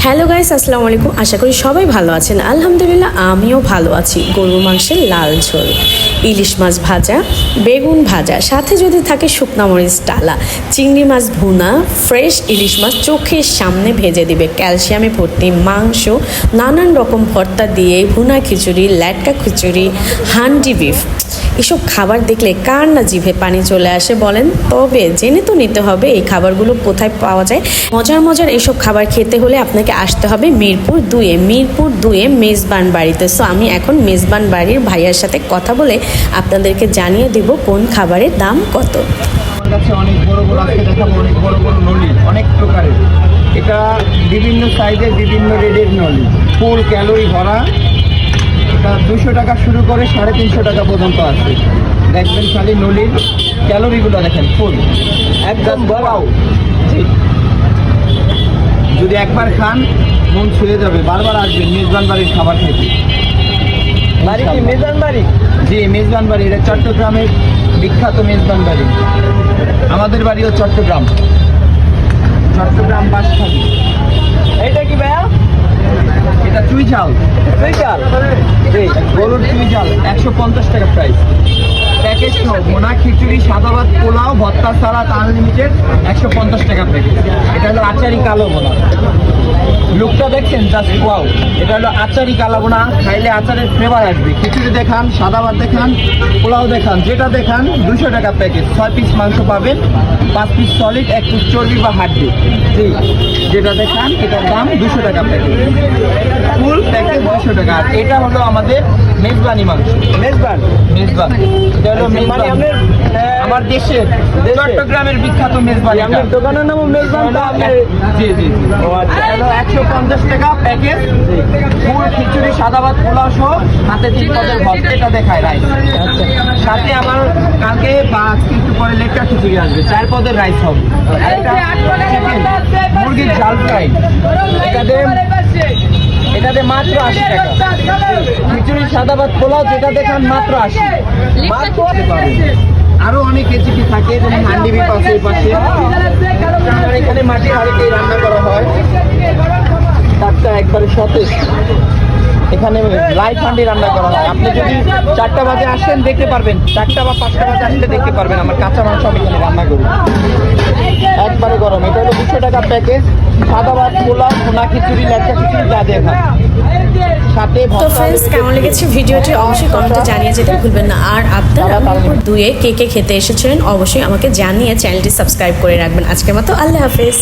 Hello guys, আসসালামু আলাইকুম। আশা করি সবাই ভালো আছেন। আলহামদুলিল্লাহ আমিও ভালো আছি। গরুর মাংসের লাল ঝোল, ইলিশ মাছ ভাজা, বেগুন ভাজা, সাথে যদি থাকে শুকনা মরিচ ডালা, চিংড়ি মাছ ভুনা, ফ্রেশ ইলিশ মাছ চোখের সামনে ভেজে দিবে, ক্যালসিয়ামে ভর্তি মাংস, নানান রকম ভর্তা দিয়ে ভুনা খিচুড়ি, ল্যাটকা খিচুড়ি, হান্ডি বিফ। এসব খাবার দেখলে কার না জিভে পানি চলে আসে বলেন? তবে জেনে তো নিতে হবে এই খাবারগুলো কোথায় পাওয়া যায়। মজার মজার এইসব খাবার খেতে হলে আপনাকে আসতে হবে মিরপুর 2-এ মেজবান বাড়িতে। সো আমি এখন মেজবান বাড়ির ভাইয়ার সাথে কথা বলে আপনাদেরকে জানিয়ে দেব কোন খাবারের দাম কত। আমার কাছে অনেক বড় বড় আজকে দেখাবো, অনেক বড় বড় নলি, অনেক প্রকারের। এটা বিভিন্ন সাইজের বিভিন্ন রেডের নলি, ফুল ক্যালোরি ভরা। এটা 200 টাকা শুরু করে 350 টাকা পর্যন্ত আছে। দেখবেন খালি নলির ক্যালোরিগুলো দেখেন, ফুল একদম বড়াও। যদি একবার খান মন ছুঁয়ে যাবে, বারবার আসবেন মেজবান বাড়ির খাবার খেতে। বাড়ি কি মেজবান বাড়ি? জি, মেজবান বাড়ি। এটা চট্টগ্রামের বিখ্যাত মেজবান বাড়ি। আমাদের বাড়িও চট্টগ্রাম বাঁশখালী। এটা কি ভাইয়া? এটা চুই ঝাল। গরুর চুই ঝাল 150 টাকা প্রাইস। প্যাকেজ সহ ভুনা খিচুড়ি, সাদা ভাত, পোলাও, ভর্তা, সালাদ আনলিমিটেড 150 টাকা প্যাকেজ। এটা হলো আচারি কালো ভুনা। লুকটা দেখছেন, জাস্ট ওয়াও। এটা হলো আচারি কালো ভুনা, খাইলে আচারের ফ্লেভার আসবে। খিচুড়ি দেখান, সাদা ভাত দেখান, পোলাও দেখান, যেটা দেখান 200 টাকা প্যাকেজ। 6 পিস মাংস পাবেন, 5 পিস সলিড, 1 পিস চর্বি বা হাড্ডি। জি, যেটা দেখান এটার দাম 200 টাকা প্যাকেজ। ফুল প্যাকেজ 200 টাকা। আর এটা হলো আমাদের মেজবানি মাংস। মেজবান এটা হলো মেজবানি, আমার দেশের চট্টগ্রামের বিখ্যাত মেজবানি। আপনার দোকানের নাম মেজবান? জি জি। এটা 150 টাকা প্যাকেজ। ফুল খিচুড়ি, সাদা ভাত, পোলাও সহ হাতে 3 পদের ভর্তা। এটা দেখায় রাইস। সাথে আমার কালকে বা আজকে একটু পরে লেটকা খিচুড়ি আসবে, 4 পদের রাইস হবে। মুরগির ঝাল ফ্রাই, এটাতে মাত্র 80 টাকা। খিচুড়ি, সাদা ভাত, পোলাও যেটা দেখান মাত্র 80। আরো অনেক রেসিপি থাকে, যেমন হান্ডি বিফ আছে এই পাশে। আমার এখানে মাটির হাঁড়িতেই রান্না করা হয়, টাটকা একবারে সতেজ। এখানে লাইভ হান্ডি রান্না করা হয়। আপনি যদি 4টা বাজে আসেন দেখতে পারবেন, 4টা বা 5টা বাজে আসলে দেখতে পারবেন আমার কাঁচা মাংস আমি এখানে রান্না করি, একবারে গরম। এটা হলো 200 টাকা প্যাকেজ। সাদা ভাত, পোলাও, ভুনা খিচুড়ি, ল্যাটকা খিচুড়ি যা দিয়ে খান। সাথে তো ফ্রেন্ডস, কেমন লেগেছে ভিডিওটি অবশ্যই কমেন্টে জানিয়ে যেতে ভুলবেন না। আর আপনারা মিরপুর 2-এ কে কে খেতে এসেছিলেন অবশ্যই আমাকে জানিয়ে চ্যানেলটি সাবস্ক্রাইব করে রাখবেন। আজকের মতো আল্লাহ হাফেজ।